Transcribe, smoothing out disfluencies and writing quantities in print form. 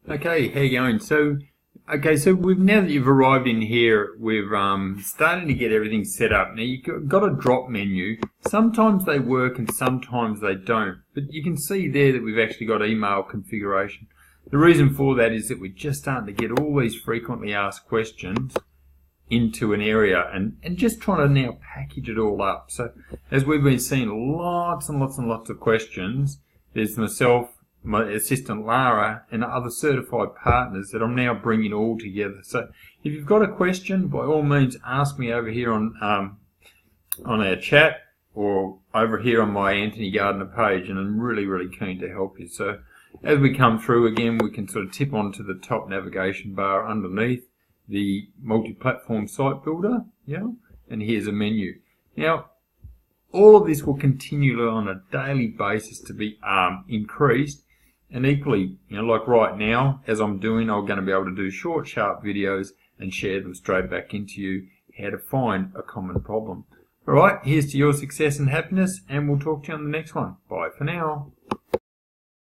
Okay, how you going? So we've now that you've arrived in here, we've starting to get everything set up. Now you've got a drop menu. Sometimes they work and sometimes they don't. But you can see there that we've actually got email configuration. The reason for that is that we're just starting to get all these frequently asked questions into an area and just trying to now package it all up. So as we've been seeing lots and lots and lots of questions, there's myself, my assistant Lara, and other certified partners that I'm now bringing all together. So if you've got a question, by all means ask me over here on our chat or over here on my Anthony Gardner page, and I'm really keen to help you. So as we come through again, we can sort of tip onto the top navigation bar underneath the multi-platform site builder, and here's a menu. Now all of this will continue on a daily basis to be increased. And equally, like right now, as I'm doing, I'm going to be able to do short, sharp videos and share them straight back into you, how to find a common problem. All right, here's to your success and happiness, and we'll talk to you on the next one. Bye for now.